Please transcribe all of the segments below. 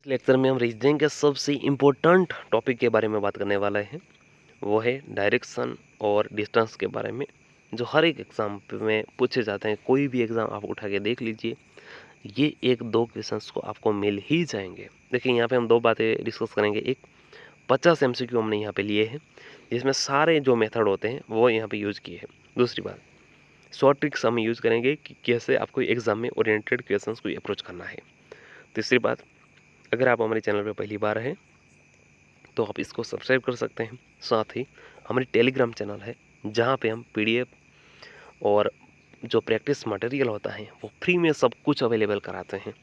Lecture में हम reasoning के सबसे इम्पोर्टेंट टॉपिक के बारे में बात करने वाले हैं। वो है डायरेक्शन और डिस्टेंस के बारे में, जो हर एक एग्ज़ाम में पूछे जाते हैं। कोई भी एग्ज़ाम आप उठा के देख लीजिए, ये एक दो क्वेश्चंस को आपको मिल ही जाएंगे। देखिए, यहाँ पे हम दो बातें डिस्कस करेंगे। एक 50 MCQ हमने यहाँ पे लिए हैं, जिसमें सारे जो मेथड होते हैं वो यहाँ पे यूज़ किए हैं। दूसरी बात, शॉर्ट ट्रिक्स हम यूज़ करेंगे कि कैसे आपको एग्ज़ाम में ओरिएंटेड क्वेश्चंस को अप्रोच करना है। तीसरी बात, अगर आप हमारे चैनल पर पहली बार हैं तो आप इसको सब्सक्राइब कर सकते हैं। साथ ही हमारी टेलीग्राम चैनल है, जहाँ पे हम PDF और जो प्रैक्टिस मटेरियल होता है वो फ्री में सब कुछ अवेलेबल कराते हैं।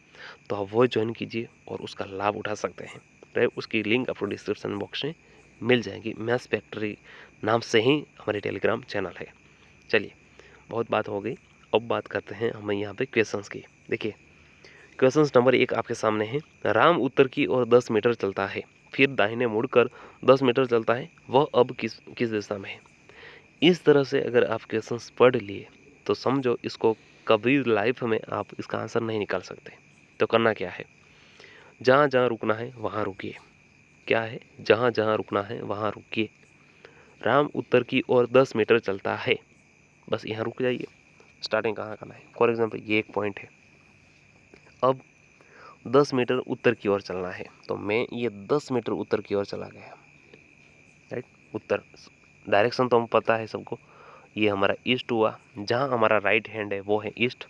तो आप वो ज्वाइन कीजिए और उसका लाभ उठा सकते हैं। राइट, उसकी लिंक आपको डिस्क्रिप्शन बॉक्स में मिल जाएगी। मैथ्स फैक्ट्री नाम से ही हमारी टेलीग्राम चैनल है। चलिए, बहुत बात हो गई, अब बात करते हैं हम यहाँ पे क्वेश्चंस की। देखिए, क्वेश्चन नंबर 1 आपके सामने है। राम उत्तर की ओर 10 मीटर चलता है, फिर दाहिने मुड़कर 10 मीटर चलता है, वह अब किस किस दिशा में है। इस तरह से अगर आप क्वेश्चंस पढ़ लिए तो समझो इसको कभी लाइफ में आप इसका आंसर नहीं निकाल सकते। तो करना क्या है, जहाँ जहाँ रुकना है वहाँ रुकिए। क्या है, जहाँ जहाँ रुकना है वहाँ रुकिए। राम उत्तर की ओर 10 मीटर चलता है, बस यहाँ रुक जाइए। स्टार्टिंग कहाँ करना है, फॉर एग्जाम्पल ये एक पॉइंट है। अब 10 मीटर उत्तर की ओर चलना है, तो मैं ये 10 मीटर उत्तर की ओर चला गया। राइट, उत्तर डायरेक्शन तो हम पता है सबको, ये हमारा ईस्ट हुआ। जहाँ हमारा राइट हैंड है वो है ईस्ट,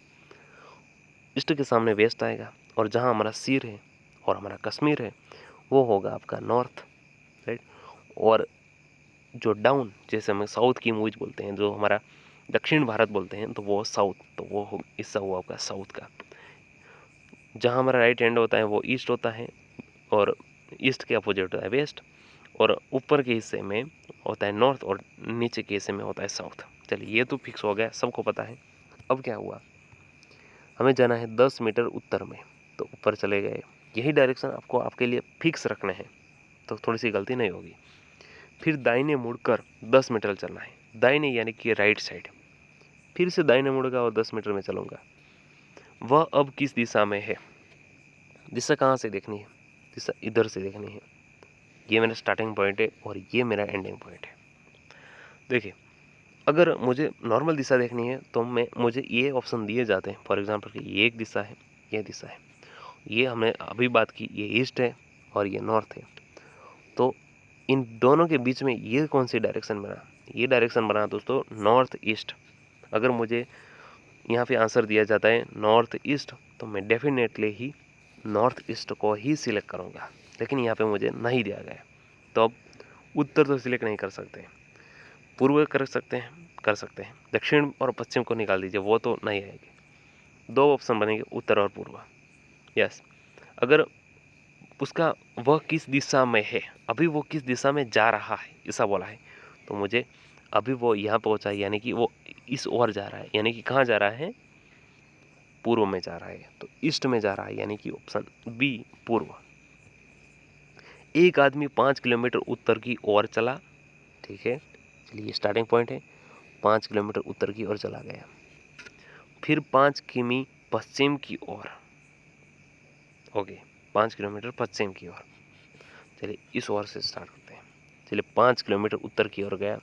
ईस्ट के सामने वेस्ट आएगा। और जहाँ हमारा सिर है और हमारा कश्मीर है वो होगा आपका नॉर्थ। राइट, और जो डाउन, जैसे हम साउथ की मूवीज बोलते हैं, जो हमारा दक्षिण भारत बोलते हैं, तो वो साउथ, तो वो हिस्सा हुआ आपका साउथ का। जहाँ हमारा राइट हैंड होता है वो ईस्ट होता है, और ईस्ट के अपोजिट होता है वेस्ट, और ऊपर के हिस्से में होता है नॉर्थ, और नीचे के हिस्से में होता है साउथ। चलिए, ये तो फिक्स हो गया, सबको पता है। अब क्या हुआ, हमें जाना है 10 मीटर उत्तर में, तो ऊपर चले गए। यही डायरेक्शन आपको आपके लिए फिक्स रखना है, तो थोड़ी सी गलती नहीं होगी। फिर दाहिने मुड़कर 10 मीटर चलना है, दाहिने यानी कि राइट साइड। फिर से दाहिने मुड़ेगा और 10 मीटर में चलूँगा। वह अब किस दिशा में है, दिशा कहाँ से देखनी है, दिशा इधर से देखनी है। ये मेरा स्टार्टिंग पॉइंट है और ये मेरा एंडिंग पॉइंट है। देखिए, अगर मुझे नॉर्मल दिशा देखनी है तो मुझे ये ऑप्शन दिए जाते हैं। फॉर एग्जांपल कि ये एक दिशा है, ये दिशा है, ये हमने अभी बात की, ये ईस्ट है और ये नॉर्थ है। तो इन दोनों के बीच में ये कौन सी डायरेक्शन बना, ये डायरेक्शन बना दोस्तों नॉर्थ ईस्ट। अगर मुझे यहाँ पे आंसर दिया जाता है नॉर्थ ईस्ट, तो मैं डेफिनेटली ही नॉर्थ ईस्ट को ही सिलेक्ट करूँगा। लेकिन यहाँ पे मुझे नहीं दिया गया, तो अब उत्तर तो सिलेक्ट नहीं कर सकते। पूर्व कर सकते हैं, दक्षिण और पश्चिम को निकाल दीजिए, वो तो नहीं आएगी। दो ऑप्शन बनेंगे, उत्तर और पूर्व। यस, अगर उसका वह किस दिशा में है, अभी वो किस दिशा में जा रहा है ऐसा बोला है, तो मुझे अभी वो यहाँ पहुँचा है, यानी कि वो इस ओर जा रहा है। यानी कि कहाँ जा रहा है, पूर्व में जा रहा है, तो ईस्ट में जा रहा है, यानी कि ऑप्शन बी पूर्व। एक आदमी 5 किलोमीटर उत्तर की ओर चला। ठीक है, चलिए स्टार्टिंग पॉइंट है, 5 किलोमीटर उत्तर की ओर चला गया। फिर 5 किमी पश्चिम की ओर। ओके, 5 किलोमीटर पश्चिम की ओर। चलिए इस ओर से स्टार्ट करते हैं। चलिए, 5 किलोमीटर उत्तर की ओर गया,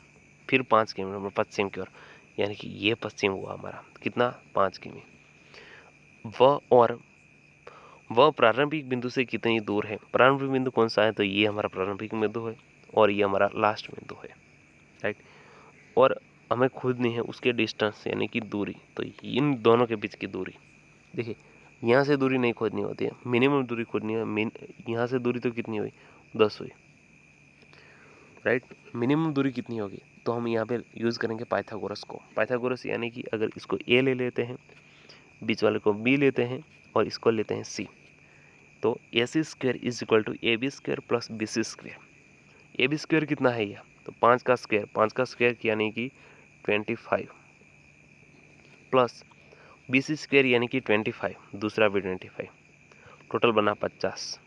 फिर 5 किलोमीटर पश्चिम की ओर, यानी कि ये पश्चिम हुआ हमारा, कितना, 5 किमी। वह प्रारंभिक बिंदु से कितनी दूर है, प्रारंभिक बिंदु कौन सा है, तो ये हमारा प्रारंभिक बिंदु है और ये हमारा लास्ट बिंदु है। राइट, और हमें खोजनी है उसके डिस्टेंस यानी कि दूरी, तो इन दोनों के बीच की दूरी। देखिए, यहाँ से दूरी नहीं खोजनी होती है, मिनिमम दूरी खोजनी है। यहाँ से दूरी तो कितनी हुई, 10 हुई। राइट, मिनिमम दूरी कितनी होगी, तो हम यहाँ पे यूज़ करेंगे पाइथागोरस को। पाइथागोरस यानी कि अगर इसको ए ले लेते हैं, बीच वाले को बी लेते हैं और इसको लेते हैं सी, तो AC square is equal to AB square plus BC square. AB square कितना है यह, तो 5 का स्क्वायर यानी कि 25 प्लस BC स्क्वायर यानी कि 25, दूसरा भी 25, टोटल बना 50।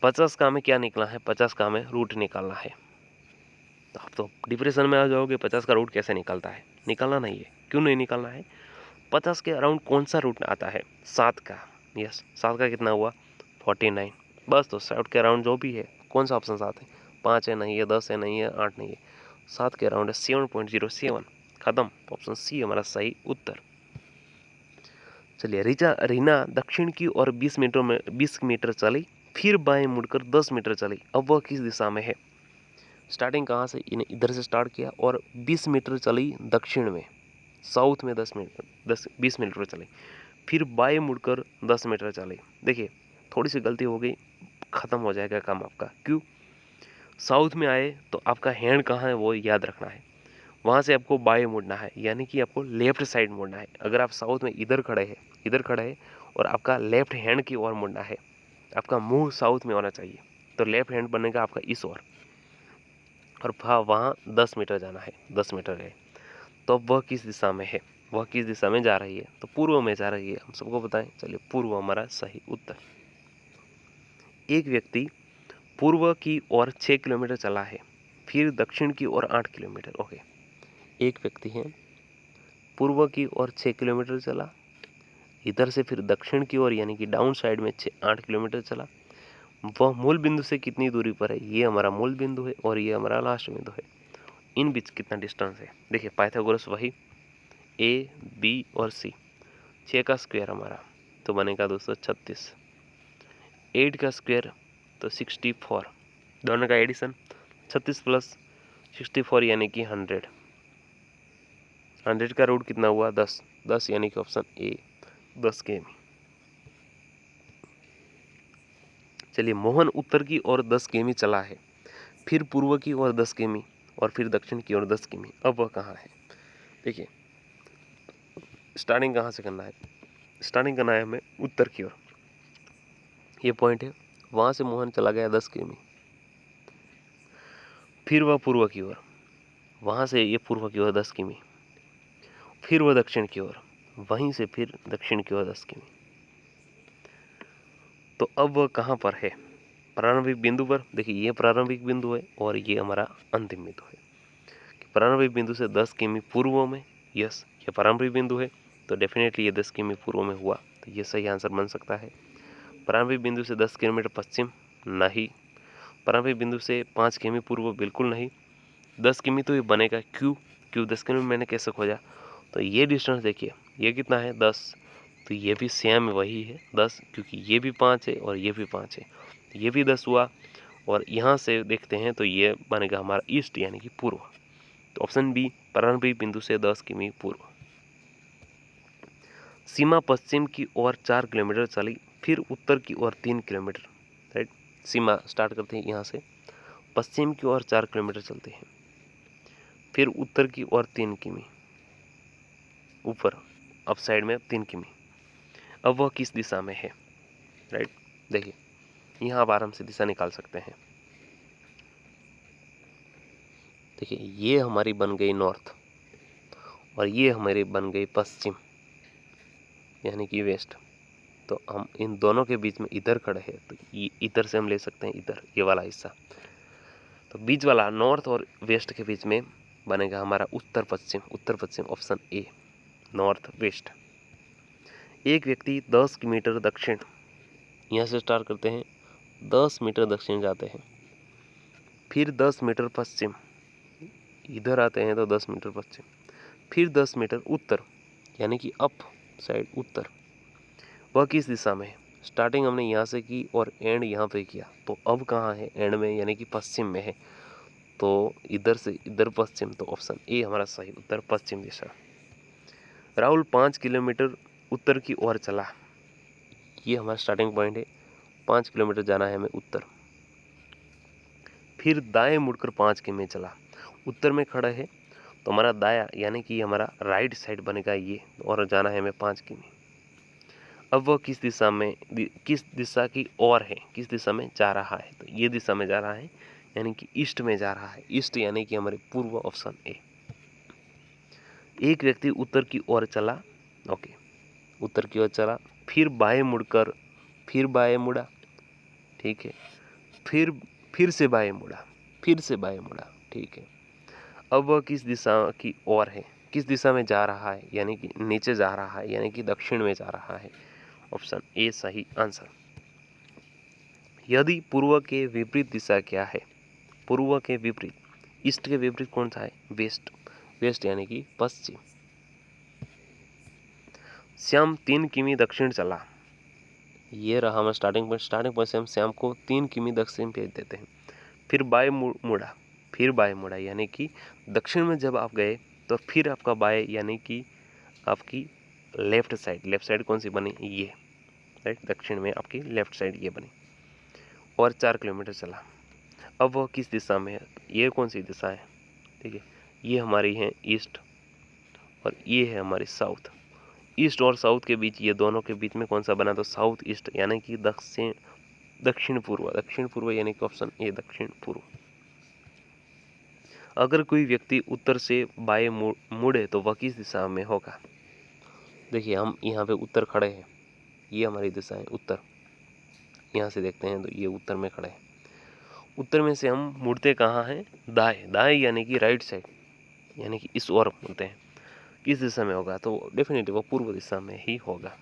50 का हमें क्या निकला है, 50 का हमें रूट निकालना है। तो आप तो डिप्रेशन में आ जाओगे, 50 का रूट कैसे निकलता है, निकालना नहीं है। क्यों नहीं निकालना है, 50 के अराउंड कौन सा रूट आता है, 7 का। यस, 7 का कितना हुआ, 49। बस तो 7 के अराउंड जो भी है, कौन सा ऑप्शन 7 है? 5 है, नहीं है, 10 है, नहीं है, 8 नहीं है, 7 के अराउंड है 7.07। खत्म। ऑप्शन सी हमारा सही उत्तर। चलिए, रीना दक्षिण की ओर 20 मीटर चली, फिर बाएं मुड़कर 10 मीटर चली। अब वह किस दिशा में है? स्टार्टिंग कहाँ से? इन्हें इधर से स्टार्ट किया और 20 मीटर चली दक्षिण में, साउथ में 20 मीटर चली, फिर बाएं मुड़कर 10 मीटर चली। देखिए, थोड़ी सी गलती हो गई, ख़त्म हो जाएगा काम आपका। क्यों? साउथ में आए तो आपका हैंड कहाँ है वो याद रखना है। वहाँ से आपको बाएं मुड़ना है, यानी कि आपको लेफ्ट साइड मुड़ना है। अगर आप साउथ में इधर खड़े हैं और आपका लेफ्ट हैंड की ओर मुड़ना है, आपका मुंह साउथ में होना चाहिए, तो लेफ्ट हैंड बनेगा आपका इस ओर, और वहाँ 10 मीटर जाना है। 10 मीटर गए तो अब वह किस दिशा में है? वह किस दिशा में जा रही है? तो पूर्व में जा रही है, हम सबको बताएं। चलिए, पूर्व हमारा सही उत्तर। एक व्यक्ति पूर्व की ओर 6 किलोमीटर चला है, फिर दक्षिण की ओर 8 किलोमीटर। ओके, एक व्यक्ति है, पूर्व की ओर 6 किलोमीटर चला, इधर से फिर दक्षिण की ओर यानी कि डाउन साइड में 8 किलोमीटर चला। वह मूल बिंदु से कितनी दूरी पर है? ये हमारा मूल बिंदु है और ये हमारा लास्ट बिंदु है। इन बीच कितना डिस्टेंस है? देखिए, पाइथागोरस वही, ए बी और सी। 6 का स्क्वायर हमारा तो बनेगा 236, 8 का स्क्वायर तो 64, दोनों का एडिशन 36 प्लस 64 यानी कि 100। 100 का रूट कितना हुआ? 10। 10 यानी कि ऑप्शन ए 10 किमी। चलिए, मोहन उत्तर की ओर 10 किमी चला है, फिर पूर्व की ओर 10 किमी और फिर दक्षिण की ओर 10 किमी। अब वह कहाँ है? देखिए, स्टार्टिंग कहाँ से करना है? स्टार्टिंग करना है हमें उत्तर की ओर, ये पॉइंट है। वहाँ से मोहन चला गया 10 किमी, फिर वह पूर्व की ओर, वहाँ से ये पूर्व की ओर 10 किमी, फिर वह दक्षिण की ओर, वहीं से फिर दक्षिण की ओर 10 किमी। तो अब वह कहाँ पर है? प्रारंभिक बिंदु पर। देखिए, ये प्रारंभिक बिंदु है और ये हमारा अंतिम बिंदु है। प्रारंभिक बिंदु से 10 किमी पूर्व में, यस, ये प्रारंभिक बिंदु है, तो डेफिनेटली ये 10 किमी पूर्व में हुआ, तो ये सही आंसर बन सकता है। प्रारंभिक बिंदु से 10 किलोमीटर पश्चिम, नहीं। प्रारंभिक बिंदु से 5 किमी पूर्व, बिल्कुल नहीं। 10 किमी तो ये बनेगा। क्यों 10 किमी मैंने कैसे खोजा? तो ये डिस्टेंस देखिए, ये कितना है? 10। तो ये भी सेम वही है 10, क्योंकि ये भी 5 है और ये भी 5 है, तो ये भी 10 हुआ। और यहाँ से देखते हैं तो ये बनेगा हमारा ईस्ट यानी कि पूर्व। तो ऑप्शन बी, प्रारंभिक बिंदु से 10 किमी पूर्व। सीमा पश्चिम की ओर 4 किलोमीटर चली, फिर उत्तर की ओर 3 किलोमीटर। राइट, सीमा स्टार्ट करते हैं यहाँ से, पश्चिम की ओर 4 किलोमीटर चलते हैं, फिर उत्तर की ओर 3 किमी, ऊपर अप साइड में 3 किमी। अब वह किस दिशा में है? राइट, देखिए, यहाँ आप आराम से दिशा निकाल सकते हैं। देखिए, ये हमारी बन गई नॉर्थ और ये हमारी बन गई पश्चिम यानी कि वेस्ट। तो हम इन दोनों के बीच में इधर खड़े हैं, तो ये इधर से हम ले सकते हैं, इधर ये वाला हिस्सा। तो बीच वाला नॉर्थ और वेस्ट के बीच में बनेगा हमारा उत्तर पश्चिम। उत्तर पश्चिम ऑप्शन ए, नॉर्थ वेस्ट। एक व्यक्ति 10 मीटर दक्षिण, यहाँ से स्टार्ट करते हैं, 10 मीटर दक्षिण जाते हैं, फिर 10 मीटर पश्चिम, इधर आते हैं तो 10 मीटर पश्चिम, फिर 10 मीटर उत्तर यानी कि अप साइड उत्तर। वह किस दिशा में है? स्टार्टिंग हमने यहाँ से की और एंड यहाँ पे किया, तो अब कहाँ है? एंड में यानी कि पश्चिम में है, तो इधर से इधर पश्चिम, तो ऑप्शन ए हमारा सही उत्तर, पश्चिम दिशा। राहुल 5 किलोमीटर उत्तर की ओर चला, ये हमारा स्टार्टिंग पॉइंट है। 5 किलोमीटर जाना है हमें उत्तर, फिर दाएं मुड़कर 5 किमी चला। उत्तर में खड़ा है तो हमारा दाया यानी कि हमारा राइट साइड बनेगा ये, और जाना है हमें 5 किमी। अब वह किस दिशा में, किस दिशा की ओर है, किस दिशा में जा रहा है? तो ये दिशा में जा रहा है यानी कि ईस्ट में जा रहा है। ईस्ट यानी कि हमारे पूर्व, ऑप्शन ए। एक व्यक्ति उत्तर की ओर चला, ओके, उत्तर की ओर चला, फिर बाएं मुड़कर, फिर बाएं मुड़ा, ठीक है, फिर से बाएं मुड़ा, फिर से बाएं मुड़ा, ठीक है। अब वह किस दिशा की ओर है? किस दिशा में जा रहा है? यानी कि नीचे जा रहा है, यानी कि दक्षिण में जा रहा है। ऑप्शन ए सही आंसर। यदि पूर्व के विपरीत दिशा क्या है? पूर्व के विपरीत, ईस्ट के विपरीत कौन सा है? वेस्ट। वेस्ट यानी कि पश्चिम। श्याम 3 किमी दक्षिण चला। ये रहा हमारा स्टार्टिंग पॉइंट से हम श्याम को 3 किमी दक्षिण भेज देते हैं। फिर बाएं मुड़ा, फिर बाएं मुड़ा यानी कि दक्षिण में जब आप गए तो फिर आपका बाएं यानी कि आपकी लेफ्ट साइड कौन सी बनी? ये, राइट। दक्षिण में आपकी लेफ्ट साइड ये बनी और 4 किलोमीटर चला। अब वह किस दिशा में है? ये कौन सी दिशा है? ठीक है, ये हमारी है ईस्ट और ये है हमारी साउथ। ईस्ट और साउथ के बीच, ये दोनों के बीच में कौन सा बना? तो साउथ ईस्ट यानी कि दक्षिण पूर्व यानी कि ऑप्शन ए दक्षिण पूर्व। अगर कोई व्यक्ति उत्तर से बाएं मुड़े तो वह किस दिशा में होगा? देखिए, हम यहाँ पे उत्तर खड़े हैं, ये हमारी दिशा है उत्तर। यहाँ से देखते हैं तो ये उत्तर में खड़े हैं। उत्तर में से हम मुड़ते कहाँ हैं? दाएं यानी कि राइट साइड, यानी कि इस ओर मुड़ते हैं। किस दिशा में होगा? तो डेफिनेटली वो पूर्व दिशा में ही होगा।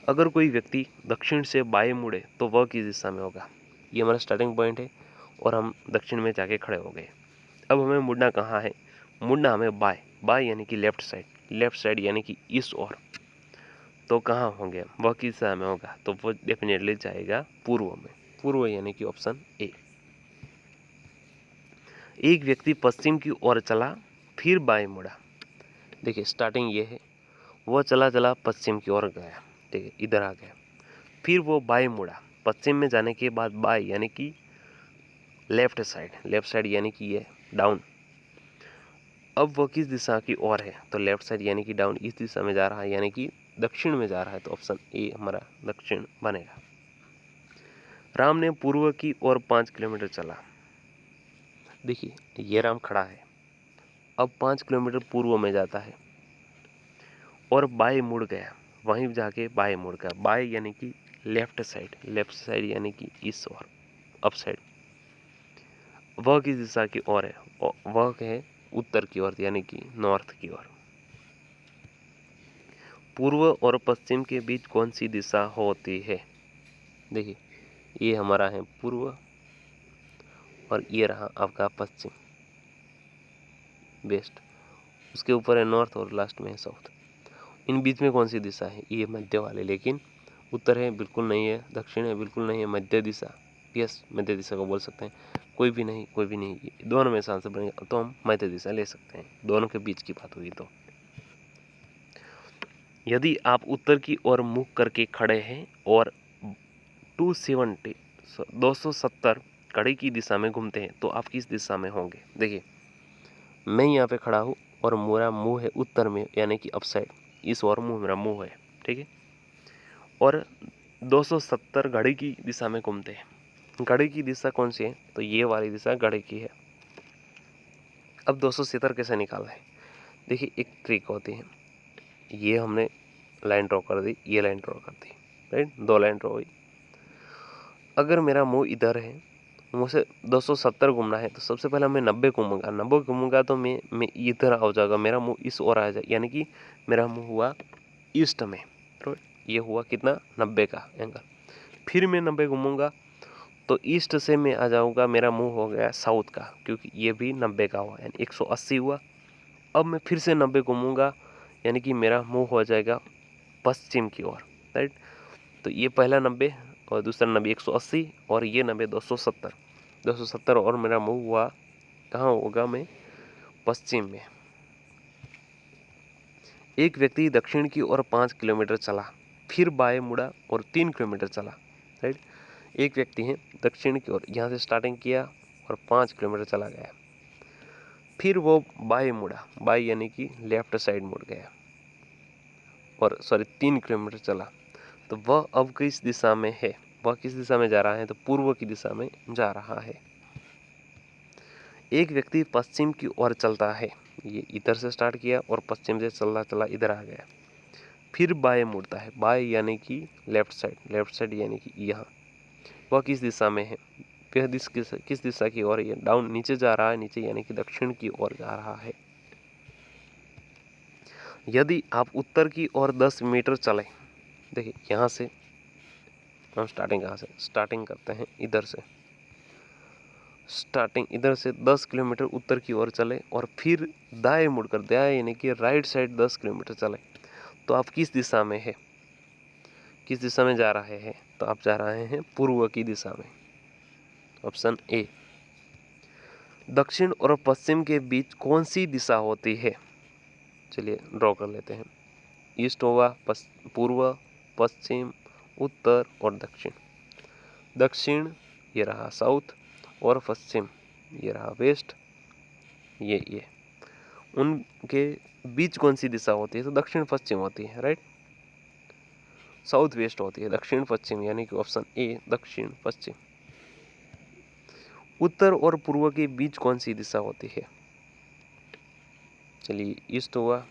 अगर कोई व्यक्ति दक्षिण से बाएं मुड़े तो वह किस दिशा में होगा? ये हमारा स्टार्टिंग पॉइंट है और हम दक्षिण में जाके खड़े हो गए। अब हमें मुड़ना कहाँ है? मुड़ना हमें बाएं यानी कि लेफ्ट साइड यानी कि इस ओर। तो कहाँ होंगे? वह किस दिशा में होगा? तो वो डेफिनेटली जाएगा पूर्व में। पूर्व यानी कि ऑप्शन ए। एक व्यक्ति पश्चिम की ओर चला, फिर बाएं मुड़ा। देखिए, स्टार्टिंग ये है, वो चला पश्चिम की ओर गया, ठीक है, इधर आ गया। फिर वो बाएं मुड़ा। पश्चिम में जाने के बाद बाएं यानी कि लेफ्ट साइड यानी कि ये डाउन। अब वो किस दिशा की ओर है? तो लेफ्ट साइड यानी कि डाउन, इस दिशा में जा रहा है यानी कि दक्षिण में जा रहा है। तो ऑप्शन ए हमारा दक्षिण बनेगा। राम ने पूर्व की ओर 5 किलोमीटर चला। देखिए, ये राम खड़ा है, अब 5 किलोमीटर पूर्व में जाता है और बाएं मुड़ गया। वहीं जाके बाएं मुड़ गया। बाएं यानी कि लेफ्ट साइड यानी कि इस ओर, अप साइड। वह किस दिशा की ओर है? वह है उत्तर की ओर यानी कि नॉर्थ की ओर। पूर्व और पश्चिम के बीच कौन सी दिशा होती है? देखिए, ये हमारा है पूर्व और ये रहा आपका पश्चिम, वेस्ट। उसके ऊपर है नॉर्थ और लास्ट में है साउथ। इन बीच में कौन सी दिशा है? ये मध्य वाले। लेकिन उत्तर है बिल्कुल नहीं है, दक्षिण है बिल्कुल नहीं है, मध्य दिशा। यस, मध्य दिशा को बोल सकते हैं। कोई भी नहीं, दोनों में से आंसर बनेगा तो हम मध्य दिशा ले सकते हैं। दोनों के बीच की बात हुई तो। यदि आप उत्तर की ओर मुख करके खड़े हैं और 270 घड़ी की दिशा में घूमते हैं तो आप किस दिशा में होंगे? देखिए, मैं यहाँ पे खड़ा हूँ और मेरा मुंह है उत्तर में यानी कि अप साइड, इस ओर मेरा मुंह है, ठीक है। और 270 घड़ी की दिशा में घूमते हैं। घड़ी की दिशा कौन सी है? तो ये वाली दिशा घड़ी की है। अब 270 कैसे निकालना है? देखिए, एक ट्रिक होती है। ये हमने लाइन ड्रॉ कर दी, ये लाइन ड्रॉ कर दी, राइट। 2 लाइन ड्रॉ हुई। अगर मेरा मुंह इधर है, मुझसे 270 घूमना है तो सबसे पहले मैं 90 घूमूंगा तो मैं इधर आ जाएगा, मेरा मुंह इस ओर आ जाएगा, यानी कि मेरा मुंह हुआ ईस्ट में। तो ये हुआ कितना? 90 का एंगल। फिर मैं 90 घूमूंगा तो ईस्ट से मैं आ जाऊंगा, मेरा मुंह हो गया साउथ का, क्योंकि ये भी 90 का हुआ, यानी 180 हुआ। अब मैं फिर से 90 घूमूंगा, यानी कि मेरा मुंह हो जाएगा पश्चिम की ओर, राइट। तो ये पहला 90 और दूसरा 90 180 और ये 90 270 और मेरा मुंह हुआ कहाँ होगा? मैं पश्चिम में। एक व्यक्ति दक्षिण की ओर 5 किलोमीटर चला, फिर बाएं मुड़ा और 3 किलोमीटर चला, राइट। एक व्यक्ति है दक्षिण की ओर, यहाँ से स्टार्टिंग किया और 5 किलोमीटर चला गया। फिर वो बाएं मुड़ा, बाएं यानी कि लेफ्ट साइड मुड़ गया और 3 किलोमीटर चला। तो वह अब किस दिशा में है? वह किस दिशा में जा रहा है? तो पूर्व की दिशा में जा रहा है। एक व्यक्ति पश्चिम की ओर चलता है, ये इधर से स्टार्ट किया और पश्चिम से चला इधर आ गया। फिर बाएं मुड़ता है, बाएं यानी कि लेफ्ट साइड यानी कि यहाँ। वह किस दिशा में है? वह किस दिशा की ओर? ये डाउन, नीचे जा रहा है, नीचे यानी कि दक्षिण की ओर जा रहा है। यदि आप उत्तर की ओर 10 मीटर चले, देखिए यहाँ से हम स्टार्टिंग कहाँ से स्टार्टिंग करते हैं, इधर से स्टार्टिंग इधर से 10 किलोमीटर उत्तर की ओर चले और फिर दाएं मुड़कर, दाएं यानी कि राइट साइड 10 किलोमीटर चले तो आप किस दिशा में है, किस दिशा में जा रहे हैं? तो आप जा रहे हैं पूर्व की दिशा में, ऑप्शन ए। दक्षिण और पश्चिम के बीच कौन सी दिशा होती है? चलिए ड्रॉ कर लेते हैं। ईस्ट हुआ, पूर्व, पश्चिम, उत्तर और दक्षिण। दक्षिण ये रहा साउथ और पश्चिम ये रहा वेस्ट, ये उनके बीच कौन सी दिशा होती है? तो दक्षिण पश्चिम होती है, राइट। साउथ वेस्ट होती है, दक्षिण पश्चिम यानी कि ऑप्शन ए दक्षिण पश्चिम। उत्तर और पूर्व के बीच कौन सी दिशा होती है? चलिए ईस्ट हुआ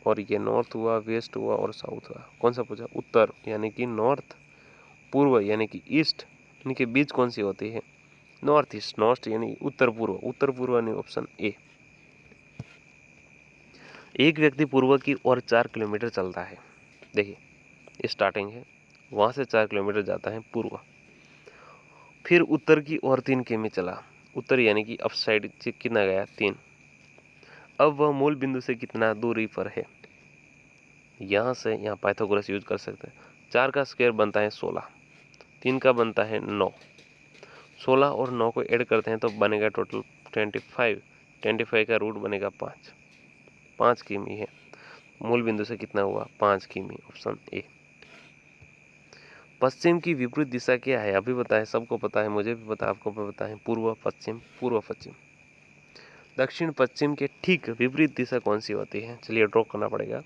और ये नॉर्थ हुआ, वेस्ट हुआ और साउथ हुआ। कौन सा पूछा? उत्तर यानी कि नॉर्थ, पूर्व यानी कि ईस्ट, इनके बीच कौन सी होती है? नॉर्थ ईस्ट, नॉर्थ यानी उत्तर पूर्व, उत्तर पूर्व यानी ऑप्शन ए। एक व्यक्ति पूर्व की ओर 4 किलोमीटर चलता है, देखिए स्टार्टिंग है, वहां से 4 किलोमीटर जाता है पूर्व, फिर उत्तर की ओर 3 किमी चला, उत्तर यानी कि अप साइड कितना गया? 3। अब वह मूल बिंदु से कितना दूरी पर है? यहाँ से यहाँ पाइथागोरस यूज कर सकते हैं। 4 का स्क्वायर बनता है 16, 3 का बनता है 9, 16 और 9 को ऐड करते हैं तो बनेगा टोटल 25, 25 का रूट बनेगा 5 किमी है। मूल बिंदु से कितना हुआ? 5 किमी, ऑप्शन ए। पश्चिम की विपरीत दिशा क्या है? अभी बताएं, सबको पता है, मुझे भी पता है, आपको भी पता है। पूर्व पश्चिम, पूर्व पश्चिम। दक्षिण पश्चिम के ठीक विपरीत दिशा कौन सी होती है? चलिए ड्रॉ करना पड़ेगा।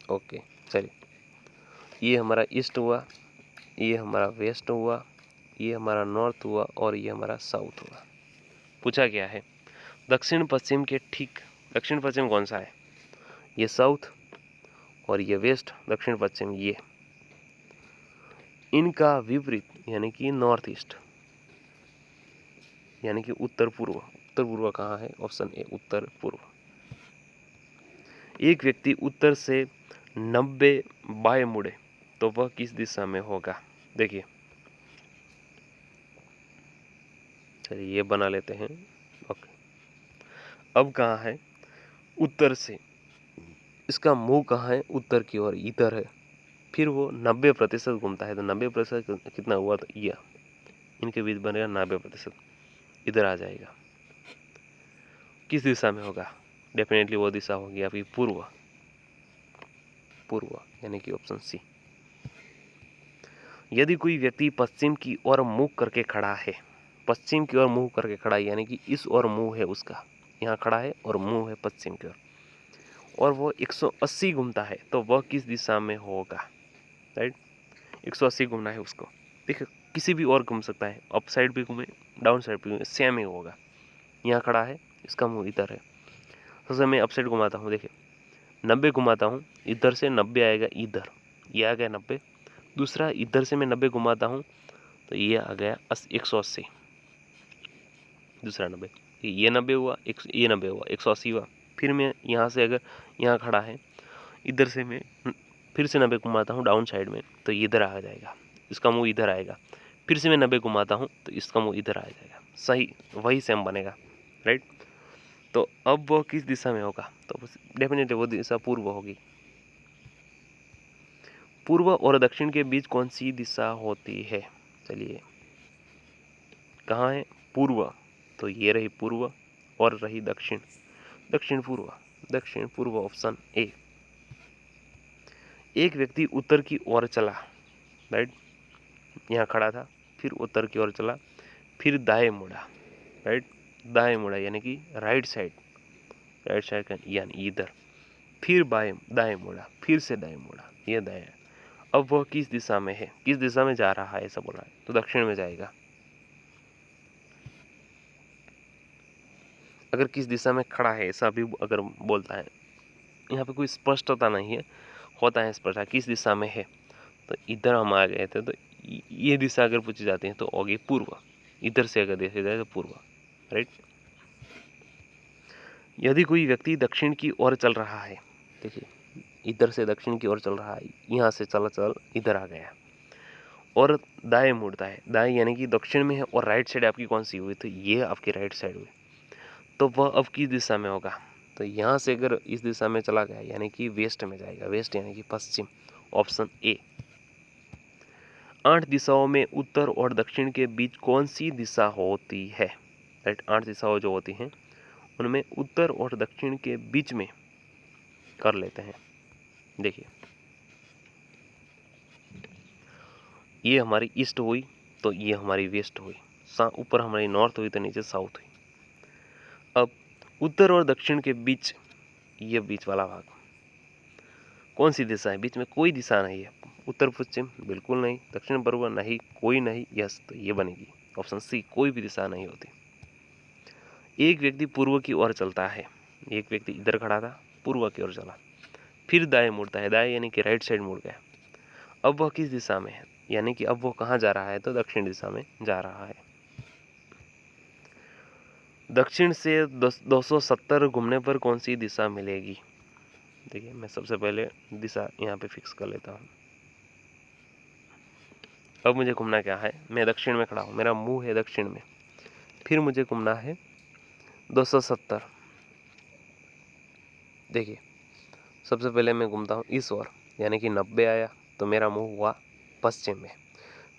ओके चलिए, ये हमारा ईस्ट हुआ, ये हमारा वेस्ट हुआ, ये हमारा नॉर्थ हुआ और ये हमारा साउथ हुआ। पूछा क्या है? दक्षिण पश्चिम के ठीक, दक्षिण पश्चिम कौन सा है? ये साउथ और ये वेस्ट, दक्षिण पश्चिम ये। इनका विपरीत यानी कि नॉर्थ ईस्ट यानी कि उत्तर पूर्व। उत्तर पूर्व कहाँ है? ऑप्शन ए उत्तर पूर्व। एक व्यक्ति उत्तर से 90 बाएं मुड़े तो वह किस दिशा में होगा? देखिए चलिए ये बना लेते हैं। ओके, अब कहाँ है? उत्तर से, इसका मुंह कहाँ है? उत्तर की ओर, इधर है। फिर वो 90% घूमता है तो 90% कितना हुआ? तो यह इनके बीच बनेगा 90%, इधर आ जाएगा। किस दिशा में होगा? डेफिनेटली वो दिशा होगी आपकी पूर्व, पूर्व यानी कि ऑप्शन सी। यदि कोई व्यक्ति पश्चिम की ओर मुंह करके खड़ा है, पश्चिम की ओर मुंह करके खड़ा है यानी कि इस ओर मुंह है उसका, यहाँ खड़ा है और मुंह है पश्चिम की ओर, और वो 180 घूमता है तो वह किस दिशा में होगा? राइट, 180 घूमना है उसको। देखिए किसी भी और घूम सकता है, अप साइड भी घूमे, डाउन साइड भी घूमे, सेम ही होगा। यहाँ खड़ा है, इसका मुंह इधर है। सबसे मैं अप साइड घुमाता हूँ, देखिए 90 घुमाता हूँ, इधर से 90 आएगा इधर, ये आ गया 90। दूसरा इधर से मैं 90 घुमाता हूँ तो ये आ गया 180, दूसरा 90, ये 90 हुआ, ये 90 हुआ, 180 हुआ। फिर मैं यहाँ से अगर यहाँ खड़ा है, इधर से मैं फिर से 90 घुमाता हूँ डाउन साइड में तो ये इधर आ जाएगा, इसका मुंह इधर आएगा। फिर से मैं 90 घुमाता हूँ तो इसका मुंह इधर आ जाएगा, सही वही सेम बनेगा, राइट। तो अब वो किस दिशा में होगा? तो डेफिनेटली वो दिशा पूर्व होगी। पूर्व और दक्षिण के बीच कौन सी दिशा होती है? चलिए कहाँ है? पूर्व, तो ये रही पूर्व और रही दक्षिण, दक्षिण पूर्व, दक्षिण पूर्व ऑप्शन ए। एक व्यक्ति उत्तर की ओर चला, राइट, यहाँ खड़ा था, फिर उत्तर की ओर चला, फिर दाएं मुड़ा, राइट, दाएं मुड़ा यानी कि राइट साइड, राइट साइड का यानी इधर, फिर बाएं दाएं मुड़ा, फिर से दाएं मुड़ा, ये दाएं। अब वह किस दिशा में है? किस दिशा में जा रहा है ऐसा बोला है, तो दक्षिण में जाएगा। अगर किस दिशा में खड़ा है ऐसा भी अगर बोलता है, यहाँ पे कोई स्पष्टता नहीं है, होता है स्पष्टता किस दिशा में है। तो इधर हम आ गए थे तो ये दिशा अगर पूछी जाती है तो होगी पूर्व। इधर से अगर देखा जाए तो पूर्व, राइट। यदि कोई व्यक्ति दक्षिण की ओर चल रहा है, देखिए इधर से दक्षिण की ओर चल रहा है, यहाँ से चल इधर आ गया और दाएं मुड़ता है, दाएं यानी कि दक्षिण में है और राइट साइड आपकी कौन सी हुई, तो ये आपकी राइट साइड हुई, तो वह अब किस दिशा में होगा, तो यहाँ से अगर इस दिशा में चला गया यानी कि वेस्ट में जाएगा, वेस्ट यानी कि पश्चिम, ऑप्शन ए। 8 दिशाओं में उत्तर और दक्षिण के बीच कौन सी दिशा होती है, राइट। 8 दिशाओं जो होती हैं उनमें उत्तर और दक्षिण के बीच में कर लेते हैं। देखिए ये हमारी ईस्ट हुई तो ये हमारी वेस्ट हुई, ऊपर हमारी नॉर्थ हुई तो नीचे साउथ हुई। अब उत्तर और दक्षिण के बीच, ये बीच वाला भाग कौन सी दिशा है, बीच में कोई दिशा नहीं है, उत्तर पश्चिम बिल्कुल नहीं, दक्षिण पूर्व नहीं, कोई नहीं, यस तो ये बनेगी ऑप्शन सी, कोई भी दिशा नहीं होती। एक व्यक्ति पूर्व की ओर चलता है, एक व्यक्ति इधर खड़ा था, पूर्व की ओर चला, फिर दाएं मुड़ता है, दाएं यानी कि राइट साइड मुड़ गया, अब वह किस दिशा में है, यानी कि अब वो कहाँ जा रहा है, तो दक्षिण दिशा में जा रहा है। दक्षिण से 270 घूमने पर कौन सी दिशा मिलेगी, देखिए मैं सबसे पहले दिशा यहाँ पे फिक्स कर लेता हूँ। अब मुझे घूमना क्या है, मैं दक्षिण में खड़ा हूँ, मेरा मुंह है दक्षिण में, फिर मुझे घूमना है 270। देखिए सबसे पहले मैं घूमता हूँ इस ओर, यानी कि 90 आया तो मेरा मुंह हुआ पश्चिम में,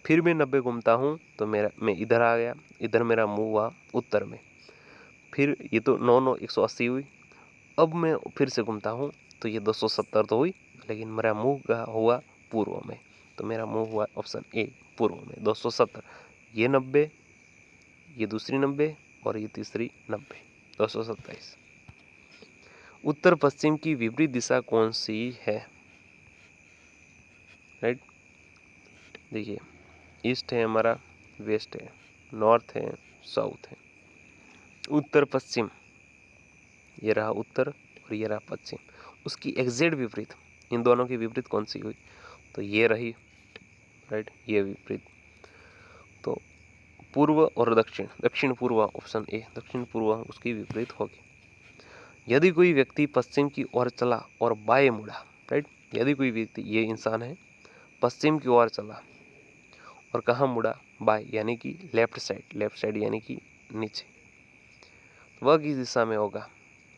फिर मैं 90 घूमता हूँ तो मैं इधर आ गया, इधर मेरा मुंह हुआ उत्तर में, फिर ये तो 9 9 180 हुई। अब मैं फिर से घूमता हूँ तो ये 270 तो हुई, लेकिन मेरा मुंह हुआ पूर्व में, तो मेरा मुंह हुआ ऑप्शन ए पूर्व में 270। ये 90, ये दूसरी 90 और ये तीसरी 90, 227। उत्तर पश्चिम की विपरीत दिशा कौन सी है, राइट। देखिए ईस्ट है हमारा, वेस्ट है, नॉर्थ है, साउथ है, उत्तर पश्चिम, ये रहा उत्तर और ये रहा पश्चिम, उसकी एग्जैक्ट विपरीत, इन दोनों की विपरीत कौन सी हुई, तो ये रही, राइट, ये विपरीत, तो पूर्व और दक्षिण, दक्षिण पूर्व ऑप्शन ए, दक्षिण पूर्व उसकी विपरीत होगी। यदि कोई व्यक्ति पश्चिम की ओर चला और बाएं मुड़ा, राइट, यदि कोई व्यक्ति, ये इंसान है, पश्चिम की ओर चला और कहाँ मुड़ा, बाएं यानी कि लेफ्ट साइड, लेफ्ट साइड यानी कि नीचे, वह किस दिशा में होगा,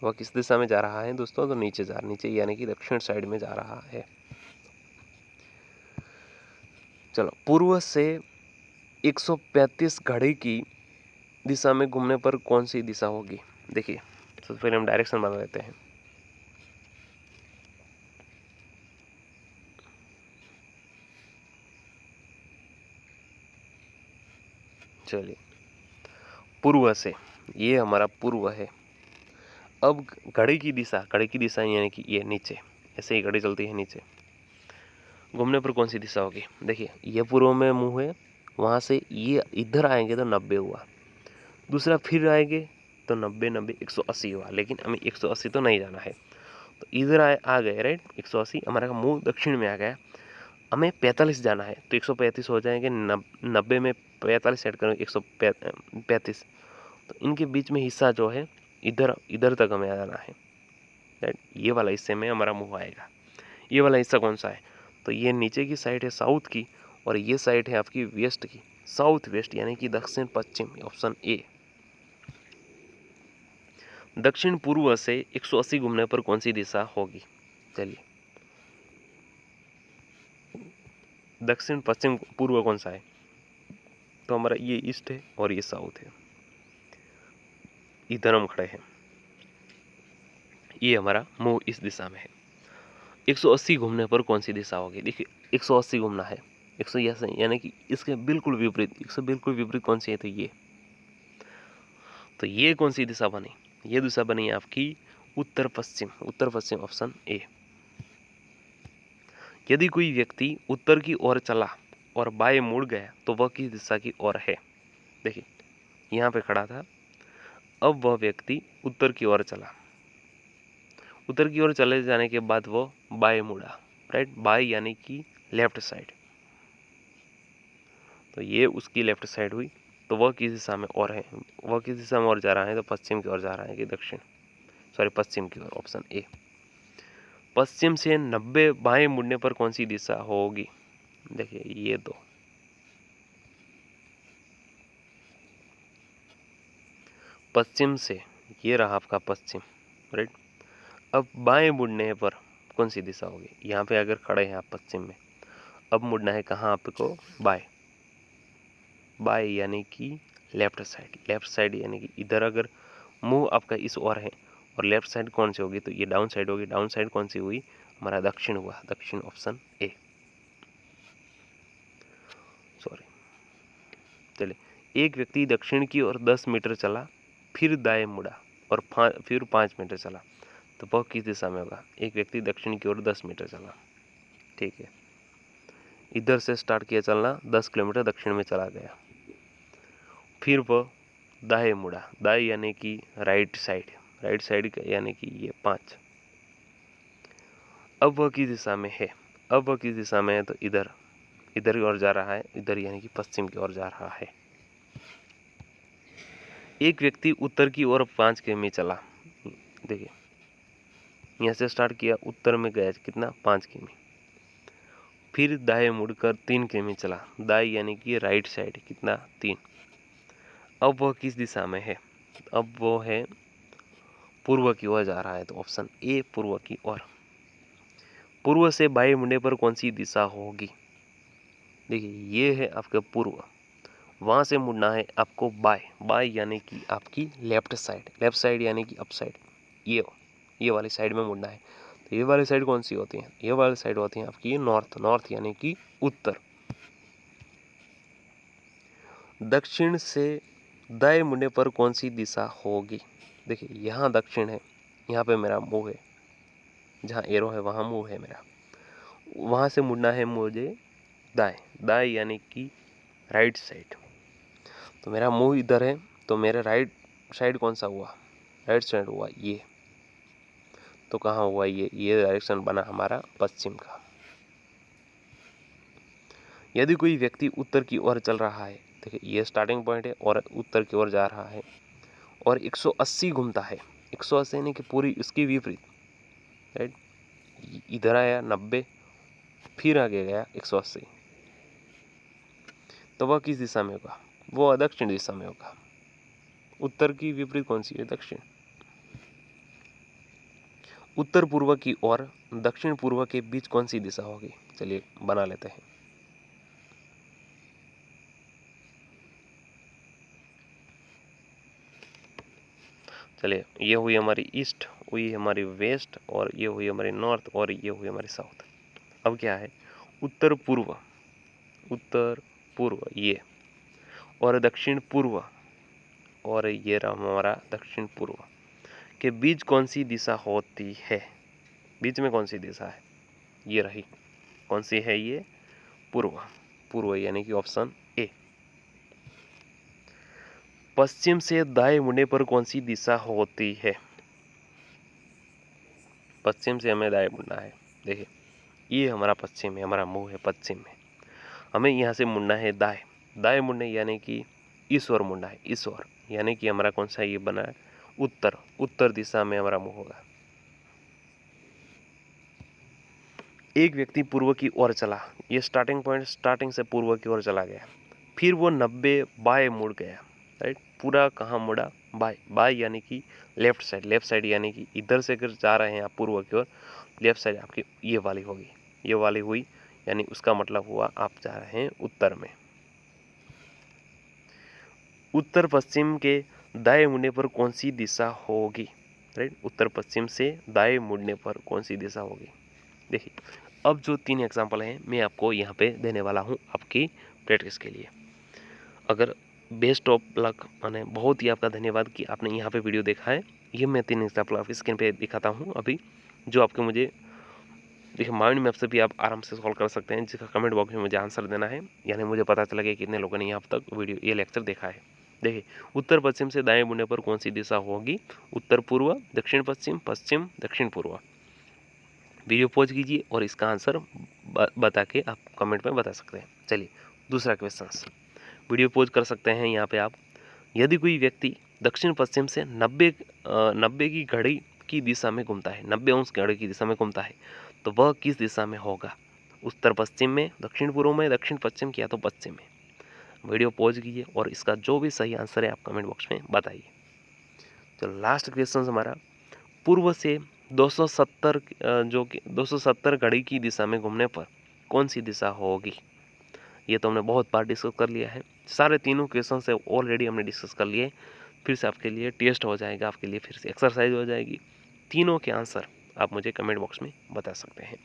वह किस दिशा में जा रहा है दोस्तों, तो नीचे यानी कि दक्षिण साइड में जा रहा है। चलो पूर्व से 135 घड़ी की दिशा में घूमने पर कौन सी दिशा होगी, देखिए सबसे पहले हम डायरेक्शन बना लेते हैं। चलिए पूर्व से, ये हमारा पूर्व है। अब घड़ी की दिशा यानी कि ये नीचे, ऐसे ही घड़ी चलती है नीचे, घूमने पर कौन सी दिशा होगी, देखिए ये पूर्व में मुंह है, वहाँ से ये इधर आएंगे तो 90 हुआ, दूसरा फिर आएंगे तो 90 90 180 हुआ, लेकिन हमें 180 तो नहीं जाना है, तो इधर आ गए, राइट, 180, हमारा मुंह दक्षिण में आ गया, हमें 45 जाना है तो 135 हो जाएंगे, 90 में 45 ऐड करेंगे 135, तो इनके बीच में हिस्सा जो है इधर इधर तक हमें जाना है, राइट, ये वाला हिस्से में हमारा मुंह आएगा। ये वाला हिस्सा कौन सा है, तो ये नीचे की साइड है साउथ की और ये साइड है आपकी वेस्ट की, साउथ वेस्ट यानी कि दक्षिण पश्चिम, ऑप्शन ए। दक्षिण पूर्व से 180 घूमने पर कौन सी दिशा होगी, चलिए दक्षिण पश्चिम पूर्व कौन सा है, तो हमारा ये ईस्ट है और ये साउथ है, इधर हम खड़े हैं, ये हमारा मुंह इस दिशा में है। 180 घूमने पर कौन सी दिशा होगी, देखिए 180 घूमना है, 180 यानी कि इसके बिल्कुल विपरीत, इससे बिल्कुल विपरीत कौन सी है, तो ये कौन सी दिशा बनी, ये दिशा बनी आपकी उत्तर पश्चिम, उत्तर पश्चिम ऑप्शन ए। यदि कोई व्यक्ति उत्तर की ओर चला और बाएं मुड़ गया तो वह किस दिशा की ओर है, देखिए यहाँ पे खड़ा था, अब वह व्यक्ति उत्तर की ओर चला, उत्तर की ओर चले जाने के बाद वो बाएं मुड़ा, राइट, बाएं यानी कि लेफ्ट साइड, तो ये उसकी लेफ्ट साइड हुई। तो वह किस दिशा में और है, वह किस दिशा में और जा रहा है, तो पश्चिम की ओर जा रहा है कि दक्षिण, सॉरी पश्चिम की ओर, ऑप्शन ए। पश्चिम से 90 बाएं मुड़ने पर कौन सी दिशा होगी? देखिए ये दो, पश्चिम से, ये रहा आपका पश्चिम, राइट। अब बाएं मुड़ने पर कौन सी दिशा होगी? यहाँ पे अगर खड़े हैं आप पश्चिम में, अब मुड़ना है कहाँ आपको? बाएं। बाएं यानी कि लेफ्ट साइड, लेफ्ट साइड यानी कि इधर अगर मुंह आपका इस ओर है और लेफ्ट साइड कौन सी होगी? तो ये डाउन साइड होगी। डाउन साइड कौन सी हुई? हमारा दक्षिण हुआ, दक्षिण, ऑप्शन ए। सॉरी, चलिए। एक व्यक्ति दक्षिण की ओर 10 मीटर चला, फिर दाएं मुड़ा और फिर 5 मीटर चला, तो वह किस दिशा में होगा? एक व्यक्ति दक्षिण की ओर 10 मीटर चला, ठीक है, इधर से स्टार्ट किया चलना, 10 किलोमीटर दक्षिण में चला गया, फिर वह दाएं मुड़ा, दाएं यानी कि राइट साइड, राइट साइड यानी कि ये 5। अब वह किस दिशा में है? अब वह किस दिशा में है? तो इधर, इधर की ओर जा रहा है, इधर यानी कि पश्चिम की ओर जा रहा है। एक व्यक्ति उत्तर की ओर 5 किमी चला, देखिए यहाँ से स्टार्ट किया, उत्तर में गया कितना? 5 किमी, फिर दाएं मुड़कर 3 किमी चला, दाएं यानी कि राइट साइड, कितना? 3। अब वह किस दिशा में है? अब वो है पूर्व की ओर जा रहा है, तो ऑप्शन ए, पूर्व की ओर। पूर्व से बाएं मुड़ने पर कौन सी दिशा होगी? देखिए ये है आपका पूर्व, वहां से मुड़ना है आपको बाएं, बाएं यानी कि आपकी लेफ्ट साइड, लेफ्ट साइड यानी कि अप साइड, ये वाली साइड में मुड़ना है। तो ये वाली साइड कौन सी होती है? ये वाली साइड होती है आपकी नॉर्थ, नॉर्थ यानी कि उत्तर। दक्षिण से दाएं मुड़ने पर कौन सी दिशा होगी? देखिए यहाँ दक्षिण है, यहाँ पे मेरा मुंह है, जहाँ एरो है वहाँ मुंह है मेरा, वहाँ से मुड़ना है मुझे दाएं, दाएं यानी कि राइट साइड। तो मेरा मुंह इधर है, तो मेरा राइट साइड कौन सा हुआ? राइट साइड हुआ ये। तो कहाँ हुआ ये डायरेक्शन बना हमारा पश्चिम का। यदि कोई व्यक्ति उत्तर की ओर चल रहा है, देखिए ये स्टार्टिंग पॉइंट है और उत्तर की ओर जा रहा है और 180 घूमता है, 180 यानी कि पूरी इसकी विपरीत, राइट। इधर आया 90, फिर आगे गया 180, तो वह किस दिशा में होगा? वो दक्षिण दिशा में होगा। उत्तर की विपरीत कौन सी है? दक्षिण। उत्तर पूर्व की ओर दक्षिण पूर्व के बीच कौन सी दिशा होगी? चलिए बना लेते हैं। चलिए ये हुई हमारी ईस्ट, हुई हमारी वेस्ट, और ये हुई हमारी नॉर्थ, और ये हुई हमारी साउथ। अब क्या है? उत्तर पूर्व, उत्तर पूर्व ये, और दक्षिण पूर्व, और ये रहा हमारा दक्षिण पूर्व के बीच कौन सी दिशा होती है? बीच में कौन सी दिशा है? ये रही, कौन सी है ये? पूर्व, पूर्व यानी कि ऑप्शन ए। पश्चिम से दाएं मुड़ने पर कौन सी दिशा होती है? पश्चिम से हमें दाएं मुड़ना है, देखिए ये हमारा पश्चिम है, हमारा मुंह है पश्चिम में, हमें यहाँ से मुड़ना है दाएं, दाएं मुड़ने यानी कि इस ओर मुड़ना है, इस ओर यानी कि हमारा कौन सा ये बना है? उत्तर, उत्तर दिशा में हमारा मुंह होगा। एक व्यक्ति पूर्व की ओर चला, ये स्टार्टिंग पॉइंट, स्टार्टिंग से पूर्व की ओर चला गया, फिर वो 90 बाएं मुड़ गया, राइट। पूरा कहाँ मुड़ा? बाएं, बाएं यानी कि लेफ्ट साइड, लेफ्ट साइड यानी कि इधर से अगर जा रहे हैं आप पूर्व की ओर, लेफ्ट साइड आपकी ये वाली होगी, ये वाली हुई, यानी उसका मतलब हुआ आप जा रहे हैं उत्तर में। उत्तर पश्चिम के दाएं मुड़ने पर कौन सी दिशा होगी? राइट, उत्तर पश्चिम से दाएं मुड़ने पर कौन सी दिशा होगी? देखिए अब जो 3 एग्जाम्पल हैं मैं आपको यहाँ पे देने वाला हूँ आपकी प्रैक्टिस के लिए। अगर बेस्ट ऑफ लक, माने बहुत ही आपका धन्यवाद कि आपने यहाँ पे वीडियो देखा है। ये मैं 3 एग्जाम्पल आपकी स्क्रीन पे दिखाता हूँ अभी, जो आपके मुझे देखिए माइंड मैप से भी आप आराम से सॉल्व कर सकते हैं, जिसका कमेंट बॉक्स में मुझे आंसर देना है, यानी मुझे पता चला कि कितने लोगों ने यहाँ तक वीडियो ये लेक्चर देखा है। देखिए उत्तर पश्चिम से दाएं मुड़ने पर कौन सी दिशा होगी? उत्तर पूर्व, दक्षिण पश्चिम, पश्चिम, दक्षिण पूर्व। वीडियो पॉज कीजिए और इसका आंसर बता के आप कमेंट में बता सकते हैं। चलिए दूसरा क्वेश्चन। वीडियो पॉज कर सकते हैं यहाँ पे आप। यदि कोई व्यक्ति दक्षिण पश्चिम से 90 की घड़ी की दिशा में घूमता है, 90 अंश घड़ी की दिशा में घूमता है, तो वह किस दिशा में होगा? उत्तर पश्चिम में, दक्षिण पूर्व में, दक्षिण पश्चिम या तो पश्चिम में। वीडियो पॉज कीजिए और इसका जो भी सही आंसर है आप कमेंट बॉक्स में बताइए। तो लास्ट क्वेश्चन हमारा, पूर्व से 270 जो कि 270 घड़ी की दिशा में घूमने पर कौन सी दिशा होगी? ये तो हमने बहुत बार डिस्कस कर लिया है, सारे तीनों क्वेश्चन से ऑलरेडी हमने डिस्कस कर लिए। फिर से आपके लिए टेस्ट हो जाएगा, आपके लिए फिर से एक्सरसाइज हो जाएगी। तीनों के आंसर आप मुझे कमेंट बॉक्स में बता सकते हैं।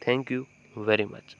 Thank you very much.